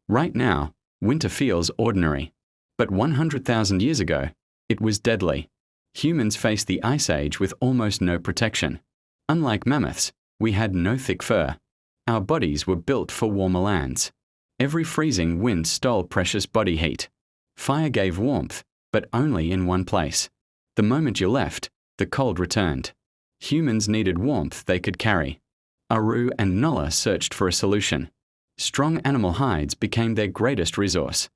Right now, winter feels ordinary. But 100,000 years ago, it was deadly. Humans faced the Ice Age with almost no protection. Unlike mammoths, we had no thick fur. Our bodies were built for warmer lands. Every freezing wind stole precious body heat. Fire gave warmth, but only in one place. The moment you left, the cold returned. Humans needed warmth they could carry. Aru and Nala searched for a solution. Strong animal hides became their greatest resource.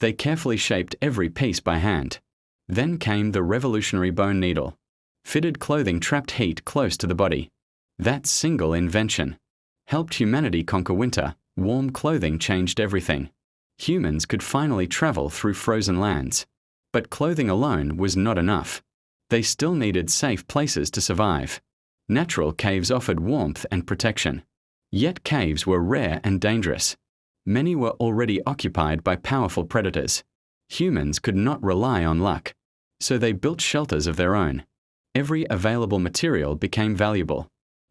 They carefully shaped every piece by hand. Then came the revolutionary bone needle. Fitted clothing trapped heat close to the body. That single invention helped humanity conquer winter. Warm clothing changed everything. Humans could finally travel through frozen lands. But clothing alone was not enough. They still needed safe places to survive. Natural caves offered warmth and protection. Yet caves were rare and dangerous. Many were already occupied by powerful predators. Humans could not rely on luck. So they built shelters of their own. Every available material became valuable.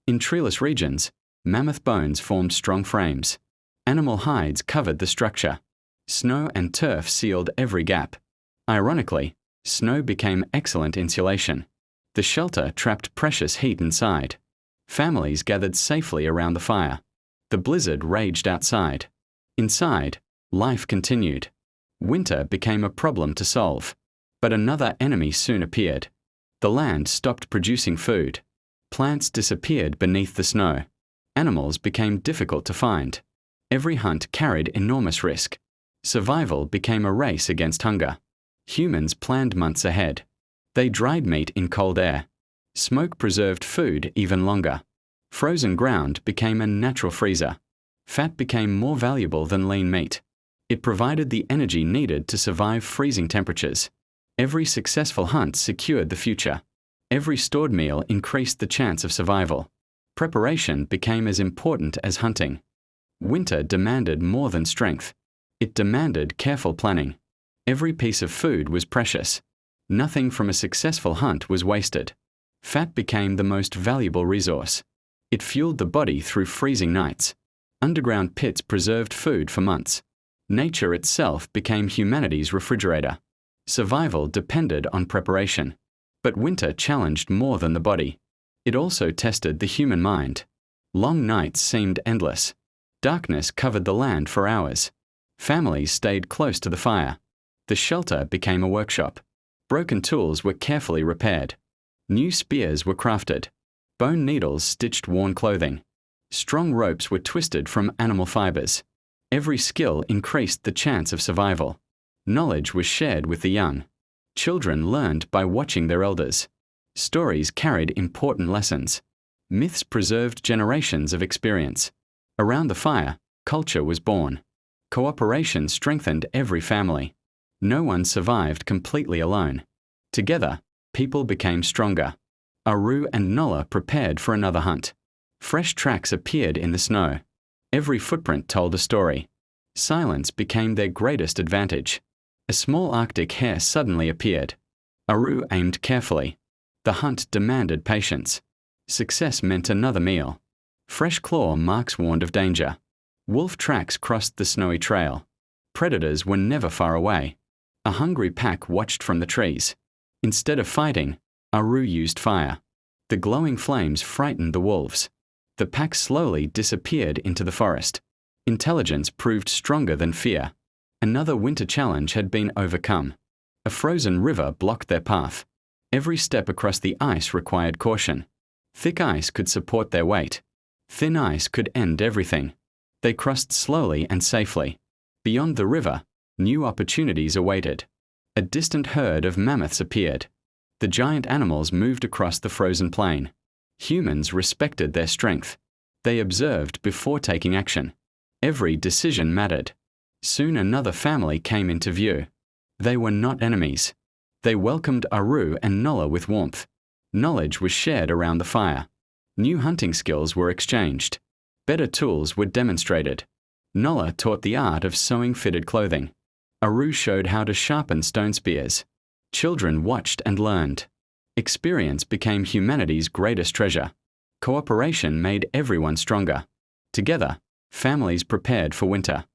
In treeless regions, mammoth bones formed strong frames. Animal hides covered the structure. Snow and turf sealed every gap. Ironically, snow became excellent insulation. The shelter trapped precious heat inside. Families gathered safely around the fire. The blizzard raged outside. Inside, life continued. Winter became a problem to solve. But another enemy soon appeared. The land stopped producing food. Plants disappeared beneath the snow. Animals became difficult to find. Every hunt carried enormous risk. Survival became a race against hunger. Humans planned months ahead. They dried meat in cold air. Smoke preserved food even longer. Frozen ground became a natural freezer. Fat became more valuable than lean meat. It provided the energy needed to survive freezing temperatures. Every successful hunt secured the future. Every stored meal increased the chance of survival. Preparation became as important as hunting. Winter demanded more than strength. It demanded careful planning. Every piece of food was precious. Nothing from a successful hunt was wasted. Fat became the most valuable resource. It fueled the body through freezing nights. Underground pits preserved food for months. Nature itself became humanity's refrigerator. Survival depended on preparation. But winter challenged more than the body. It also tested the human mind. Long nights seemed endless. Darkness covered the land for hours. Families stayed close to the fire. The shelter became a workshop. Broken tools were carefully repaired. New spears were crafted. Bone needles stitched worn clothing. Strong ropes were twisted from animal fibers. Every skill increased the chance of survival. Knowledge was shared with the young. Children learned by watching their elders. Stories carried important lessons. Myths preserved generations of experience. Around the fire, culture was born. Cooperation strengthened every family. No one survived completely alone. Together, people became stronger. Aru and Nala prepared for another hunt. Fresh tracks appeared in the snow. Every footprint told a story. Silence became their greatest advantage. A small Arctic hare suddenly appeared. Aru aimed carefully. The hunt demanded patience. Success meant another meal. Fresh claw marks warned of danger. Wolf tracks crossed the snowy trail. Predators were never far away. A hungry pack watched from the trees. Instead of fighting, Aru used fire. The glowing flames frightened the wolves. The pack slowly disappeared into the forest. Intelligence proved stronger than fear. Another winter challenge had been overcome. A frozen river blocked their path. Every step across the ice required caution. Thick ice could support their weight. Thin ice could end everything. They crossed slowly and safely. Beyond the river, new opportunities awaited. A distant herd of mammoths appeared. The giant animals moved across the frozen plain. Humans respected their strength. They observed before taking action. Every decision mattered. Soon another family came into view. They were not enemies. They welcomed Aru and Nala with warmth. Knowledge was shared around the fire. New hunting skills were exchanged. Better tools were demonstrated. Nala taught the art of sewing fitted clothing. Aru showed how to sharpen stone spears. Children watched and learned. Experience became humanity's greatest treasure. Cooperation made everyone stronger. Together, families prepared for winter.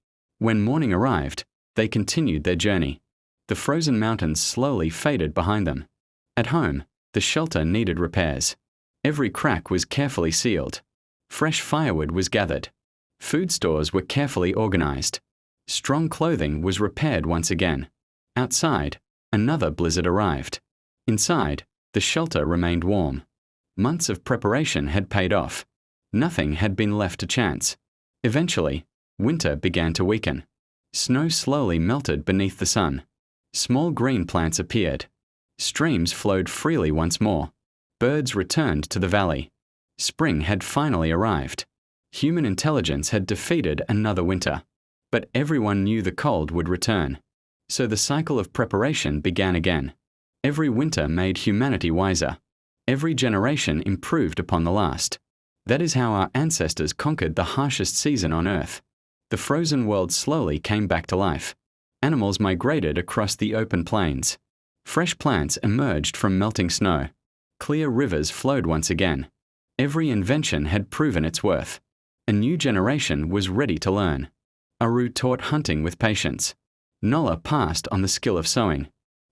When morning arrived, they continued their journey. The frozen mountains slowly faded behind them. At home, the shelter needed repairs. Every crack was carefully sealed. Fresh firewood was gathered. Food stores were carefully organized. Strong clothing was repaired once again. Outside, another blizzard arrived. Inside, the shelter remained warm. Months of preparation had paid off. Nothing had been left to chance. Eventually, winter began to weaken. Snow slowly melted beneath the sun. Small green plants appeared. Streams flowed freely once more. Birds returned to the valley. Spring had finally arrived. Human intelligence had defeated another winter. But everyone knew the cold would return. So the cycle of preparation began again. Every winter made humanity wiser. Every generation improved upon the last. That is how our ancestors conquered the harshest season on Earth. The frozen world slowly came back to life. Animals migrated across the open plains. Fresh plants emerged from melting snow. Clear rivers flowed once again. Every invention had proven its worth. A new generation was ready to learn. Aru taught hunting with patience. Nala passed on the skill of sewing.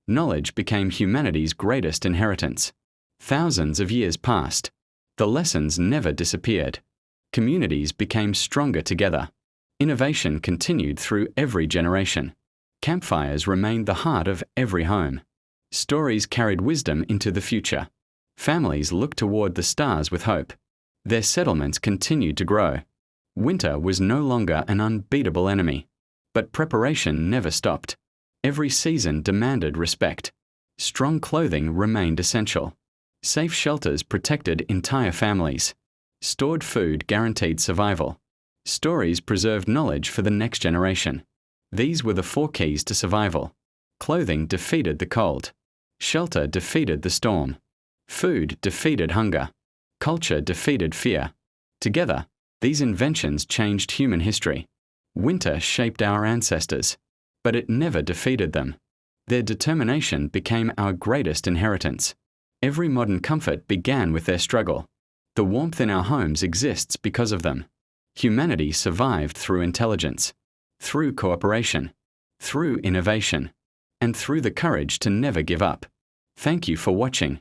Knowledge became humanity's greatest inheritance. Thousands of years passed. The lessons never disappeared. Communities became stronger together. Innovation continued through every generation. Campfires remained the heart of every home. Stories carried wisdom into the future. Families looked toward the stars with hope. Their settlements continued to grow. Winter was no longer an unbeatable enemy. But preparation never stopped. Every season demanded respect. Strong clothing remained essential. Safe shelters protected entire families. Stored food guaranteed survival. Stories preserved knowledge for the next generation. These were the 4 keys to survival. Clothing defeated the cold. Shelter defeated the storm. Food defeated hunger. Culture defeated fear. Together, these inventions changed human history. Winter shaped our ancestors, but it never defeated them. Their determination became our greatest inheritance. Every modern comfort began with their struggle. The warmth in our homes exists because of them. Humanity survived through intelligence, through cooperation, through innovation, and through the courage to never give up. Thank you for watching.